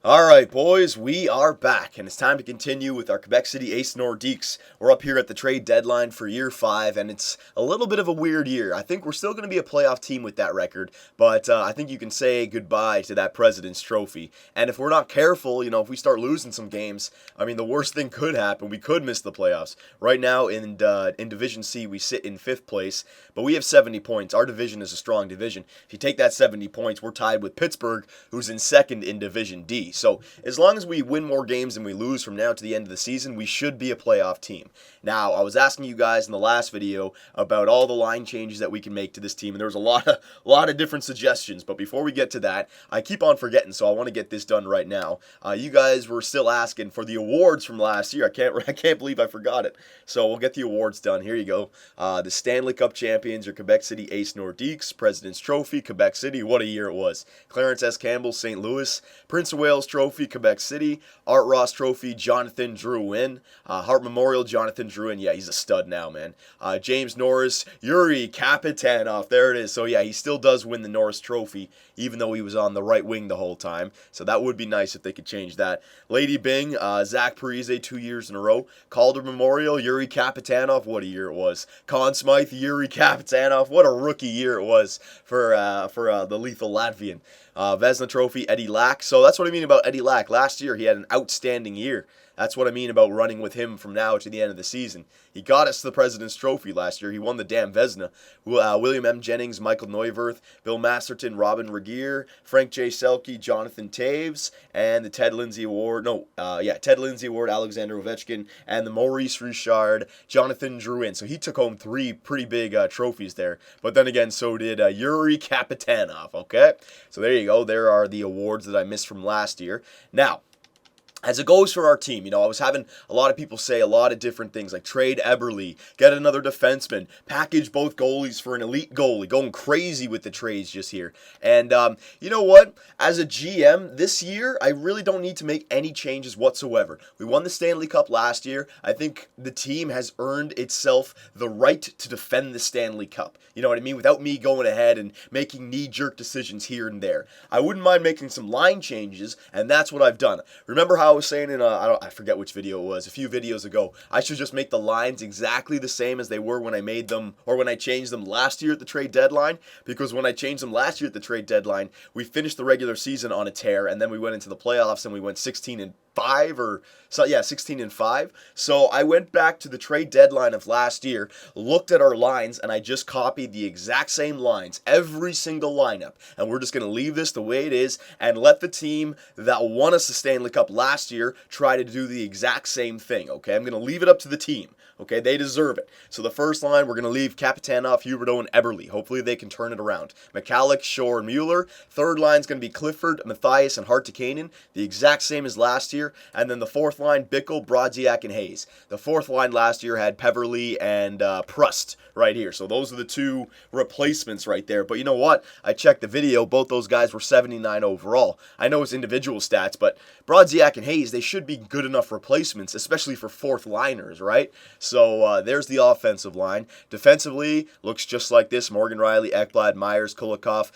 Alright, boys, we are back, and it's time to continue with our Quebec City Ace Nordiques. We're up here at the trade deadline for year 5, and it's a little bit of a weird year. I think we're still going to be a playoff team with that record, but I think you can say goodbye to that President's Trophy. And if we're not careful, if we start losing some games, the worst thing could happen. We could miss the playoffs. Right now, in Division C, we sit in 5th place, but we have 70 points. Our division is a strong division. If you take that 70 points, we're tied with Pittsburgh, who's in 2nd in Division D. So as long as we win more games than we lose from now to the end of the season, we should be a playoff team. Now, I was asking you guys in the last video about all the line changes that we can make to this team, and there was a lot of different suggestions. But before we get to that, I keep on forgetting, so I want to get this done right now. You guys were still asking for the awards from last year. I can't believe I forgot it. So we'll get the awards done. Here you go. The Stanley Cup champions are Quebec City Ace Nordiques, President's Trophy, Quebec City. What a year it was. Clarence S. Campbell, St. Louis, Prince of Wales Trophy, Quebec City, Art Ross Trophy, Jonathan Drouin, Hart Memorial, Jonathan Drouin, yeah, he's a stud now, man. James Norris, Yuri Kapitanov, there it is. So yeah, he still does win the Norris Trophy, even though he was on the right wing the whole time. So that would be nice if they could change that. Lady Bing, Zach Parise, 2 years in a row. Calder Memorial, Yuri Kapitanov, what a year it was. Conn Smythe, Yuri Kapitanov, what a rookie year it was for the lethal Latvian. Vezina Trophy, Eddie Lack. So that's what I mean about Eddie Lack. Last year, he had an outstanding year. That's what I mean about running with him from now to the end of the season. He got us the President's Trophy last year. He won the damn Vezina. William M. Jennings, Michael Neuwirth, Bill Masterton, Robin Regier, Frank J. Selke, Jonathan Taves, and the Ted Lindsay Award. Ted Lindsay Award, Alexander Ovechkin, and the Maurice Richard, Jonathan Drouin. So he took home 3 pretty big trophies there. But then again, so did Yuri Kapitanov, okay? So there you go. There are the awards that I missed from last year. Now, as it goes for our team, I was having a lot of people say a lot of different things, like trade Eberle, get another defenseman, package both goalies for an elite goalie, going crazy with the trades just here. And you know what? As a GM, this year, I really don't need to make any changes whatsoever. We won the Stanley Cup last year. I think the team has earned itself the right to defend the Stanley Cup. You know what I mean? Without me going ahead and making knee-jerk decisions here and there. I wouldn't mind making some line changes, and that's what I've done. Remember how I was saying in I forget which video it was, a few videos ago, I should just make the lines exactly the same as they were when I made them, or when I changed them last year at the trade deadline, because when I changed them last year at the trade deadline, we finished the regular season on a tear, and then we went into the playoffs and we went 16-5 16-5. So I went back to the trade deadline of last year, looked at our lines, and I just copied the exact same lines, every single lineup. And we're just going to leave this the way it is and let the team that won us the Stanley Cup last year try to do the exact same thing, okay? I'm going to leave it up to the team. Okay, they deserve it. So the first line, we're going to leave Kapitanov, Huberdeau, and Eberle. Hopefully they can turn it around. McCallick, Shore, and Mueller. Third line's going to be Clifford, Matthias, and Hartikainen. The exact same as last year. And then the fourth line, Bickle, Brodziak, and Hayes. The fourth line last year had Peverly and Prust right here. So those are the 2 replacements right there. But you know what? I checked the video. Both those guys were 79 overall. I know it's individual stats, but Brodziak and Hayes, they should be good enough replacements, especially for fourth liners, right? So there's the offensive line. Defensively, looks just like this. Morgan Riley, Ekblad, Myers, Kulikov,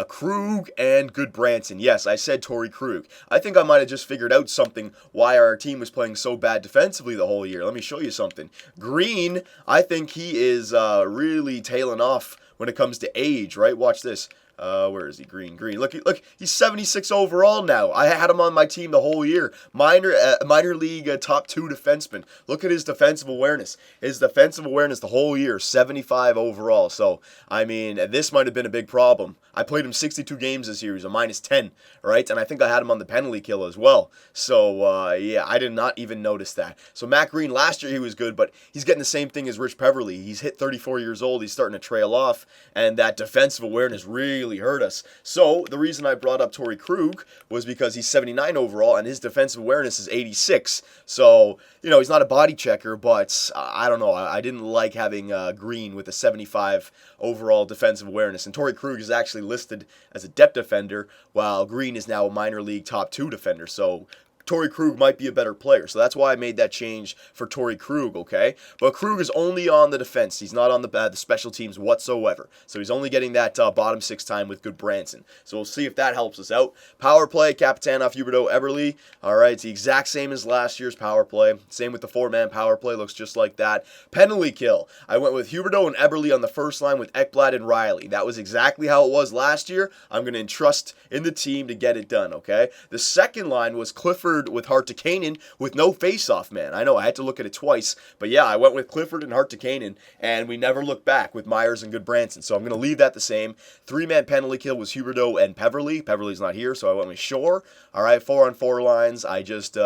Krug, and Goodbranson. Yes, I said Torrey Krug. I think I might have just figured out something why our team was playing so bad defensively the whole year. Let me show you something. Green, I think he is really tailing off when it comes to age, right? Watch this. Where is he? Green. Look, he's 76 overall now. I had him on my team the whole year. Minor league top 2 defenseman. Look at his defensive awareness. His defensive awareness the whole year, 75 overall. So, this might have been a big problem. I played him 62 games this year. He's a -10, right? And I think I had him on the penalty kill as well. So, yeah, I did not even notice that. So, Matt Green, last year he was good, but he's getting the same thing as Rich Peverly. He's hit 34 years old. He's starting to trail off, and that defensive awareness really hurt us. So the reason I brought up Torrey Krug was because he's 79 overall and his defensive awareness is 86. So, he's not a body checker, but I don't know. I didn't like having Green with a 75 overall defensive awareness. And Torrey Krug is actually listed as a depth defender, while Green is now a minor league top 2 defender. So Torrey Krug might be a better player. So that's why I made that change for Torrey Krug, okay? But Krug is only on the defense. He's not on the special teams whatsoever. So he's only getting that bottom six time with good Branson. So we'll see if that helps us out. Power play, Kapitanov, Huberdeau, Eberle. All right, it's the exact same as last year's power play. Same with the four-man power play. Looks just like that. Penalty kill. I went with Huberdeau and Eberle on the first line with Ekblad and Riley. That was exactly how it was last year. I'm going to entrust in the team to get it done, okay? The second line was Clifford with Hartikainen with no face-off man. I know, I had to look at it twice, but yeah, I went with Clifford and Hartikainen, and we never looked back with Myers and good Branson, so I'm going to leave that the same. Three-man penalty kill was Huberdeau and Peverley. Peverley's not here, so I went with Shore. All right, 4-on-4 lines. I just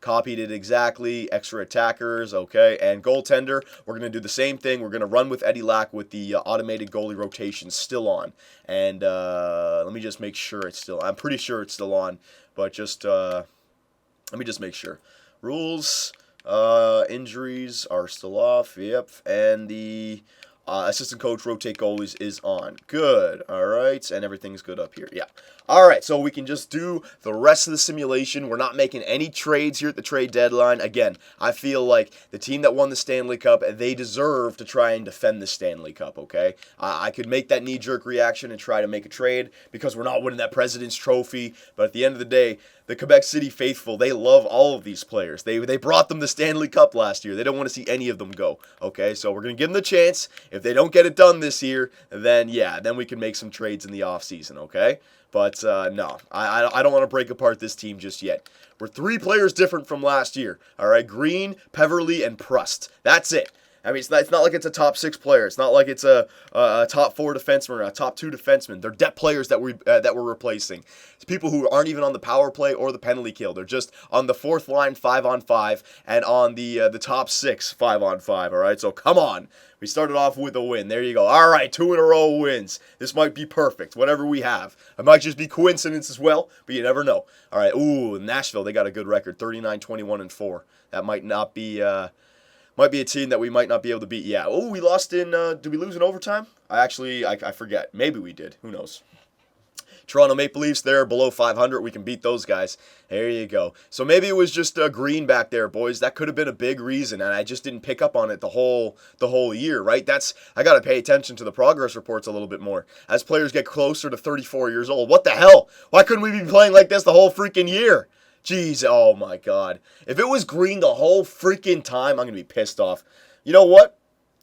copied it exactly. Extra attackers, okay, and goaltender. We're going to do the same thing. We're going to run with Eddie Lack with the automated goalie rotation still on. And let me just make sure it's still, I'm pretty sure it's still on, but just, let me just make sure. Rules, injuries are still off, yep, and the assistant coach rotate goalies is on. Good, all right, and everything's good up here, yeah. All right, so we can just do the rest of the simulation. We're not making any trades here at the trade deadline. Again, I feel like the team that won the Stanley Cup, they deserve to try and defend the Stanley Cup, okay? I could make that knee-jerk reaction and try to make a trade because we're not winning that President's Trophy, but at the end of the day, the Quebec City faithful, they love all of these players. They brought them the Stanley Cup last year. They don't want to see any of them go, okay? So we're going to give them the chance. If they don't get it done this year, then yeah, then we can make some trades in the offseason, okay? But no, I don't want to break apart this team just yet. We're 3 players different from last year, all right? Green, Peverley, and Prust. That's it. I mean, it's not like it's a top 6 player. It's not like it's a top 4 defenseman or a top 2 defenseman. They're depth players that we're replacing. It's people who aren't even on the power play or the penalty kill. They're just on the 4th line 5-on-5 and on the top 6 5-on-5. All right, so come on. We started off with a win. There you go. All right, 2 in a row wins. This might be perfect. Whatever we have, it might just be coincidence as well, but you never know. All right. Ooh, Nashville. They got a good record. 39-21-4. That might not be. Might be a team that we might not be able to beat. Yeah. Oh, we lost in, did we lose in overtime? I forget. Maybe we did. Who knows? Toronto Maple Leafs, they're below 500. We can beat those guys. There you go. So maybe it was just green back there, boys. That could have been a big reason, and I just didn't pick up on it the whole year, right? I got to pay attention to the progress reports a little bit more as players get closer to 34 years old. What the hell? Why couldn't we be playing like this the whole freaking year? Jeez, oh my God. If it was green the whole freaking time, I'm going to be pissed off. You know what?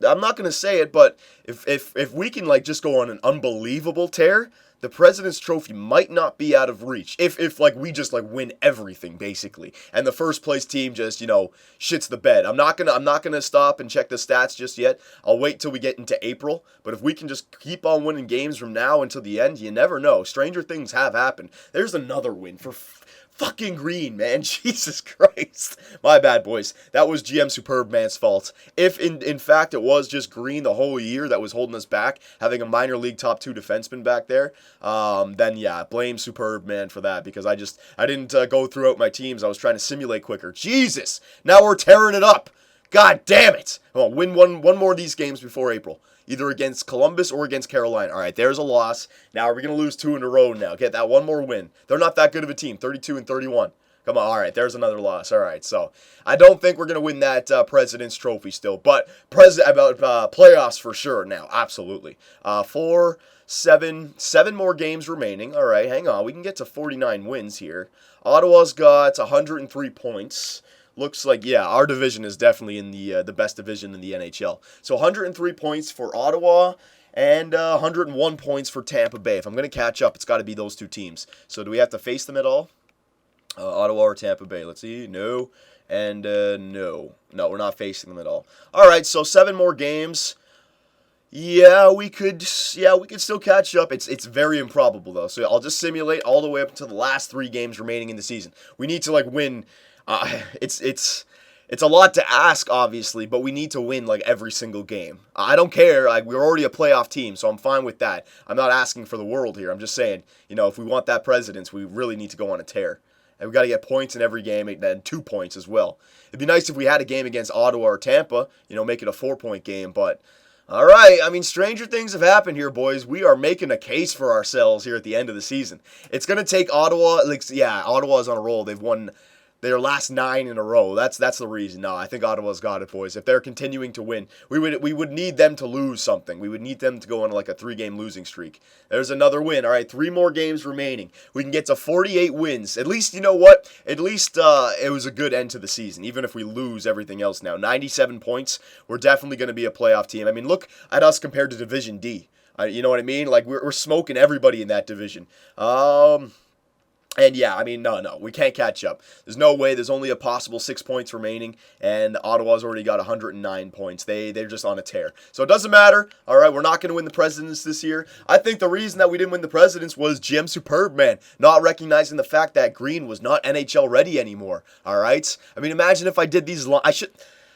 I'm not going to say it, but if we can like just go on an unbelievable tear, the President's Trophy might not be out of reach. If like we just like win everything basically, and the first place team just shits the bed. I'm not gonna stop and check the stats just yet. I'll wait till we get into April. But if we can just keep on winning games from now until the end, you never know. Stranger things have happened. There's another win for fucking green, man. Jesus Christ. My bad, boys. That was GM Superbman's fault. If in fact it was just green the whole year that was holding us back, having a minor league top 2 defenseman back there, then yeah, blame Superbman for that because I didn't go throughout my teams. I was trying to simulate quicker. Jesus. Now we're tearing it up. God damn it. Come on, win one more of these games before April. Either against Columbus or against Carolina. All right, there's a loss. Now we're going to lose 2 in a row now. Get that one more win. They're not that good of a team, 32-31. Come on, all right, there's another loss. All right, so I don't think we're going to win that President's Trophy still, but playoffs for sure now, absolutely. 7 more games remaining. All right, hang on. We can get to 49 wins here. Ottawa's got 103 points. Looks like, yeah, our division is definitely in the best division in the NHL. So 103 points for Ottawa and 101 points for Tampa Bay. If I'm going to catch up, it's got to be those 2 teams. So do we have to face them at all? Ottawa or Tampa Bay? Let's see. No. And no. No, we're not facing them at all. All right, so 7 more games. Yeah, we could still catch up. It's very improbable, though. So I'll just simulate all the way up until the last 3 games remaining in the season. We need to, win. It's a lot to ask, obviously, but we need to win every single game. I don't care. We're already a playoff team, so I'm fine with that. I'm not asking for the world here. I'm just saying, if we want that President's, we really need to go on a tear. And we got to get points in every game, and 2 points as well. It'd be nice if we had a game against Ottawa or Tampa, make it a 4-point game, but all right, I mean, stranger things have happened here, boys. We are making a case for ourselves here at the end of the season. It's going to take Ottawa. Ottawa's on a roll. They've won their last 9 in a row. That's the reason. No, I think Ottawa's got it, boys. If they're continuing to win, we would need them to lose something. We would need them to go on like a 3-game losing streak. There's another win. All right, 3 more games remaining. We can get to 48 wins. At least, you know what? At least it was a good end to the season, even if we lose everything else now. 97 points. We're definitely going to be a playoff team. I mean, look at us compared to Division D. You know what I mean? Like, we're smoking everybody in that division. And yeah, I mean, no, we can't catch up. There's no way. There's only a possible 6 points remaining, and Ottawa's already got 109 points. They're just on a tear. So it doesn't matter. All right, we're not going to win the Presidents this year. I think the reason that we didn't win the Presidents was GM Superbman not recognizing the fact that Green was not NHL ready anymore. All right? I mean, imagine if I did these I should...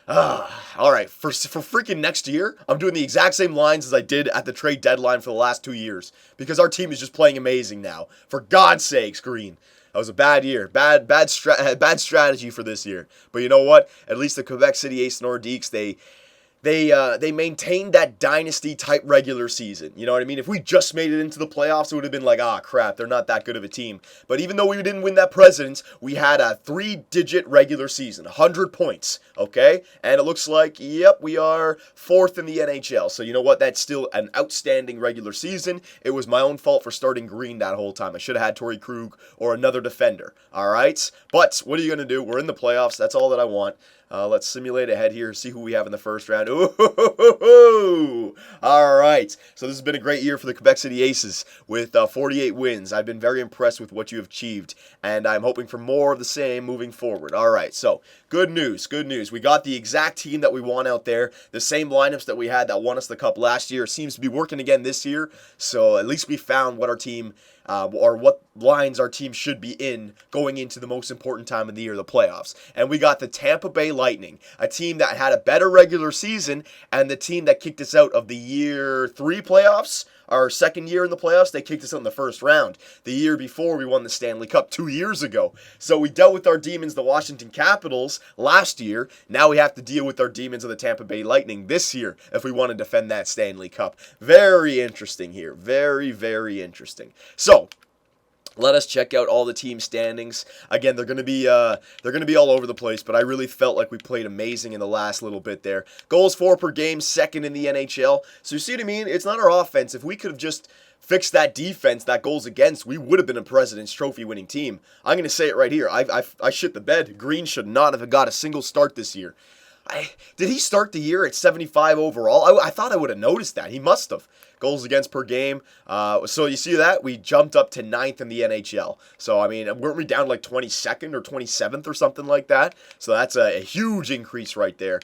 all right, for freaking next year, I'm doing the exact same lines as I did at the trade deadline for the last 2 years because our team is just playing amazing now. For God's sakes, Green. That was a bad year. Bad strategy for this year. But you know what? At least the Quebec City Ace Nordiques, they maintained that dynasty-type regular season. You know what I mean? If we just made it into the playoffs, it would have been like, crap, they're not that good of a team. But even though we didn't win that Presidents, we had a 3-digit regular season, 100 points, okay? And it looks like, yep, we are 4th in the NHL. So you know what? That's still an outstanding regular season. It was my own fault for starting Green that whole time. I should have had Torrey Krug or another defender, all right? But what are you going to do? We're in the playoffs. That's all that I want. Let's simulate ahead here, see who we have in the first round. Ooh, all right. So this has been a great year for the Quebec City Aces with 48 wins. I've been very impressed with what you have achieved, and I'm hoping for more of the same moving forward. All right, so good news, good news. We got the exact team that we want out there. The same lineups that we had that won us the Cup last year seems to be working again this year, so at least we found what our team or what lines our team should be in going into the most important time of the year, the playoffs. And we got the Tampa Bay Lightning, a team that had a better regular season, and the team that kicked us out of the year 3 playoffs. Our second year in the playoffs, they kicked us out in the first round. The year before, we won the Stanley Cup 2 years ago. So we dealt with our demons, the Washington Capitals, last year. Now we have to deal with our demons of the Tampa Bay Lightning this year if we want to defend that Stanley Cup. Very interesting here. Very, very interesting. So, let us check out all the team standings. Again, they're gonna be all over the place, but I really felt like we played amazing in the last little bit there. Goals for per game, second in the NHL. So you see what I mean? It's not our offense. If we could have just fixed that defense, that goals against, we would have been a President's Trophy winning team. I'm gonna say it right here. I shit the bed. Green should not have got a single start this year. Did he start the year at 75 overall? I thought I would have noticed that. He must have. Goals against per game. So you see that? We jumped up to 9th in the NHL. So, I mean, weren't we down like 22nd or 27th or something like that? So that's a huge increase right there.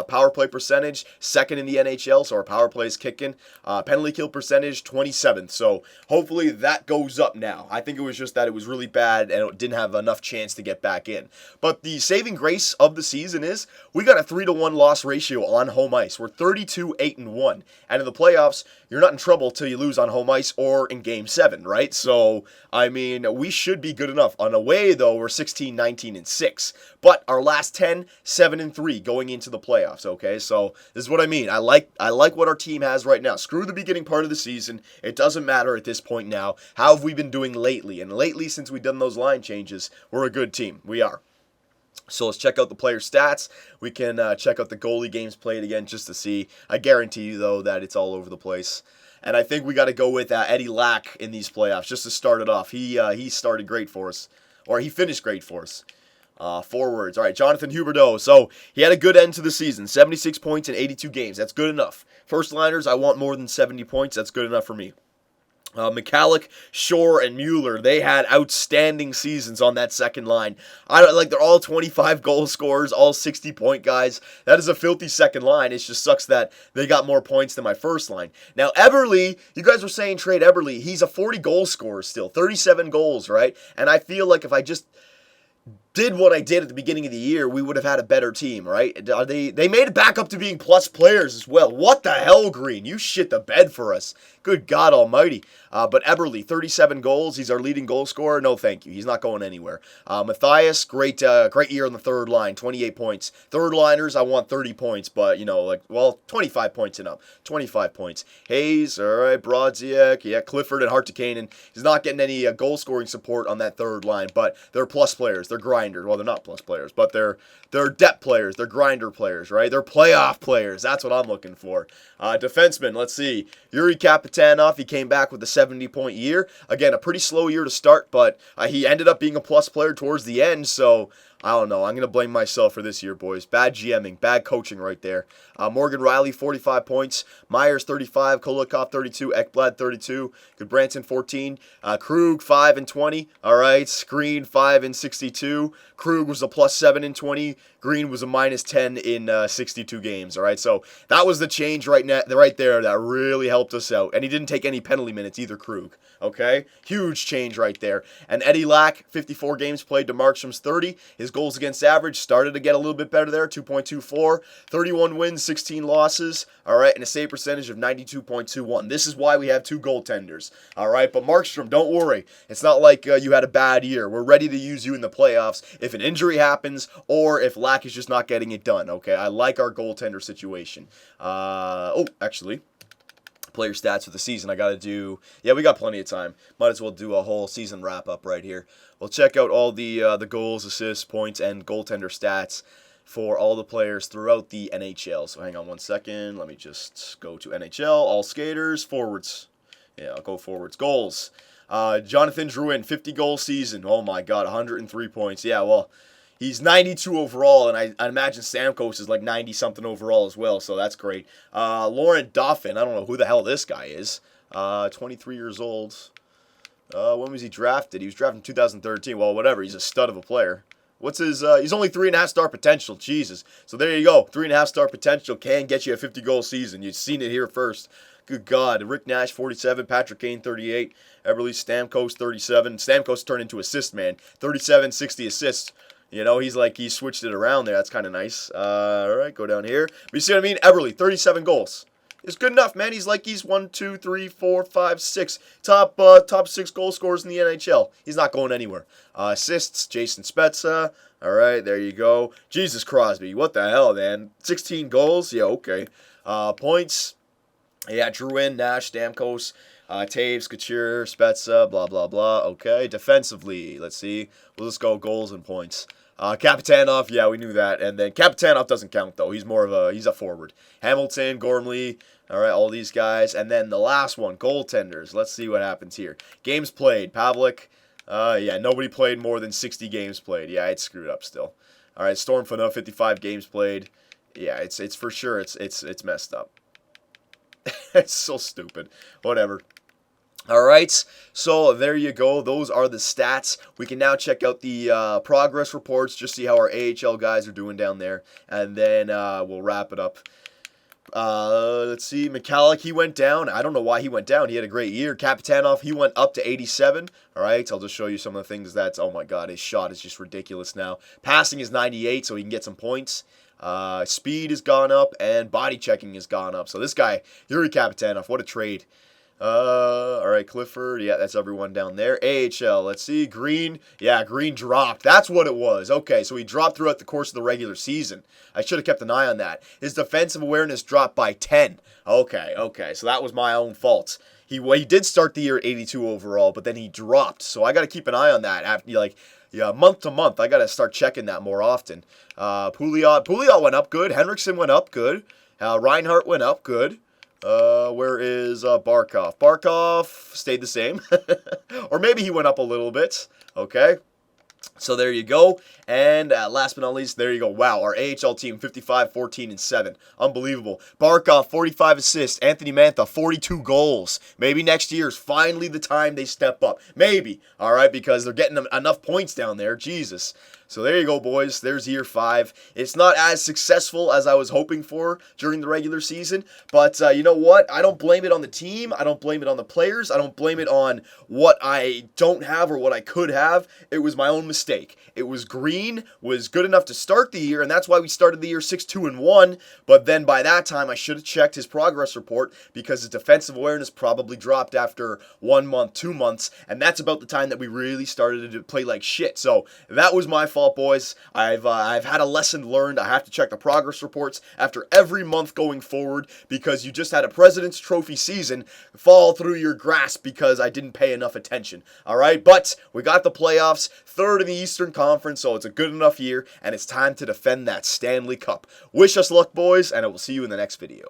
Power play percentage, 2nd in the NHL, so our power play is kicking. Penalty kill percentage, 27th. So hopefully that goes up now. I think it was just that it was really bad and it didn't have enough chance to get back in. But the saving grace of the season is we got a 3-to-1 loss ratio on home ice. We're 32-8-1. And in the playoffs, you're not in trouble till you lose on home ice or in Game 7, right? So, I mean, we should be good enough. On away, though, we're 16-19-6. But our last 10, 7-3 going into the playoffs, okay? So, this is what I mean. I like what our team has right now. Screw the beginning part of the season. It doesn't matter at this point now. How have we been doing lately? And lately, since we've done those line changes, we're a good team. We are. So let's check out the player stats. We can check out the goalie games played again just to see. I guarantee you, though, that it's all over the place. And I think we got to go with Eddie Lack in these playoffs just to start it off. He started great for us, or he finished great for us. Forwards. All right, Jonathan Huberdeau. So he had a good end to the season. 76 points in 82 games. That's good enough. First liners, I want more than 70 points. That's good enough for me. McCallick, Shore, and Mueller, they had outstanding seasons on that second line. They're all 25 goal scorers, all 60-point guys. That is a filthy second line. It just sucks that they got more points than my first line. Now, Eberle, you guys were saying trade Eberle. He's a 40 goal scorer still, 37 goals, right? And I feel like if I just did what I did at the beginning of the year, we would have had a better team, right? They made it back up to being plus players as well. What the hell, Green? You shit the bed for us. Good God almighty. But Eberle, 37 goals. He's our leading goal scorer. No, thank you. He's not going anywhere. Matthias, great year on the third line, 28 points. Third liners, I want 30 points, but, 25 points and up. 25 points. Hayes, all right, Brodziak, yeah, Clifford and Hartikainen. He's not getting any goal-scoring support on that third line, but they're plus players. They're grinders. grinders. Well, they're not plus players, but they're depth players. They're grinder players, right? They're playoff players. That's what I'm looking for. Defenseman, let's see. Yuri Kapitanov, he came back with a 70-point year. Again, a pretty slow year to start, but he ended up being a plus player towards the end, so I don't know. I'm going to blame myself for this year, boys. Bad GMing, bad coaching right there. Morgan Riley, 45 points. Myers, 35. Kolikov, 32. Ekblad, 32. Goodbranson, 14. Krug, 5 and 20. All right. Screen, 5 and 62. Krug was a plus 7 in 20. Green was a minus 10 in 62 games. All right. So that was the change right there that really helped us out. And he didn't take any penalty minutes either, Krug. Okay. Huge change right there. And Eddie Lack, 54 games played to Markstrom's 30. His goals against average started to get a little bit better there, 2.24. 31 wins, 16 losses, all right, and a save percentage of 92.21. This is why we have 2 goaltenders, all right? But Markstrom, don't worry. It's not like you had a bad year. We're ready to use you in the playoffs if an injury happens or if Lack is just not getting it done, okay? I like our goaltender situation. Actually, player stats for the season. I got to do, we got plenty of time. Might as well do a whole season wrap-up right here. We'll check out all the goals, assists, points, and goaltender stats for all the players throughout the NHL. So hang on one second. Let me just go to NHL. All skaters, forwards. Yeah, I'll go forwards. Goals. Jonathan Drouin, 50-goal season. Oh my God, 103 points. Yeah, well, he's 92 overall, and I imagine Stamkos is like 90-something overall as well, so that's great. Laurent Dauphin, I don't know who the hell this guy is. 23 years old. When was he drafted? He was drafted in 2013. Well, whatever. He's a stud of a player. What's his, he's only 3.5-star potential. Jesus. So there you go. 3.5-star potential can get you a 50-goal season. You've seen it here first. Good God. Rick Nash, 47. Patrick Kane, 38. Eberle Stamkos, 37. Stamkos turned into assist man. 37, 60 assists. You know, he switched it around there. That's kind of nice. All right, go down here. But you see what I mean? Eberle, 37 goals. It's good enough, man. He's 1, 2, 3, 4, 5, 6. Top 6 goal scorers in the NHL. He's not going anywhere. Assists, Jason Spezza. All right, there you go. Jesus Crosby. What the hell, man? 16 goals? Yeah, okay. Points. Yeah, Drouin, Nash, Stamkos, Taves, Couture, Spezza, blah, blah, blah. Okay, defensively, let's see. We'll just go goals and points. Kapitanov, yeah, we knew that. And then Kapitanov doesn't count, though. He's more of he's a forward. Hamilton, Gormley, all right, all these guys. And then the last one, goaltenders. Let's see what happens here. Games played, Pavlik. Nobody played more than 60 games played. Yeah, it's screwed up still. All right, Storm Fano, 55 games played. Yeah, it's for sure, it's messed up. It's so stupid. Whatever. All right, so there you go. Those are the stats. We can now check out the progress reports, just see how our AHL guys are doing down there, and then we'll wrap it up. Let's see. Michalek, he went down. I don't know why he went down. He had a great year. Kapitanov, he went up to 87. All right, I'll just show you some of the things that's, oh my God, his shot is just ridiculous now. Passing is 98, so he can get some points. Speed has gone up, and body checking has gone up. So this guy, Yuri Kapitanov, what a trade. All right, Clifford. Yeah, that's everyone down there. AHL. Let's see. Green. Yeah, Green dropped. That's what it was. Okay, so he dropped throughout the course of the regular season. I should have kept an eye on that. His defensive awareness dropped by 10. Okay. So that was my own fault. He did start the year at 82 overall, but then he dropped. So I got to keep an eye on that. Month to month, I got to start checking that more often. Pouliot went up good. Henriksen went up good. Reinhardt went up good. Where is Barkov? Barkov stayed the same. Or maybe he went up a little bit. Okay. So there you go. And last but not least, there you go. Wow, our AHL team, 55, 14, and 7. Unbelievable. Barkov, 45 assists. Anthony Mantha, 42 goals. Maybe next year is finally the time they step up. Maybe. All right, because they're getting enough points down there. Jesus. So there you go, boys. There's year 5. It's not as successful as I was hoping for during the regular season. But you know what? I don't blame it on the team. I don't blame it on the players. I don't blame it on what I don't have or what I could have. It was my own mistake. It was Green was good enough to start the year, and that's why we started the year 6-2-1. But then by that time, I should have checked his progress report because his defensive awareness probably dropped after 1 month, 2 months, and that's about the time that we really started to play like shit. So that was my fault. fault, boys. I've had a lesson learned. I have to check the progress reports after every month going forward because you just had a President's Trophy season fall through your grasp because I didn't pay enough attention. All right, but we got the playoffs, third in the Eastern Conference, so it's a good enough year, and it's time to defend that Stanley Cup. Wish us luck, boys, and I will see you in the next video.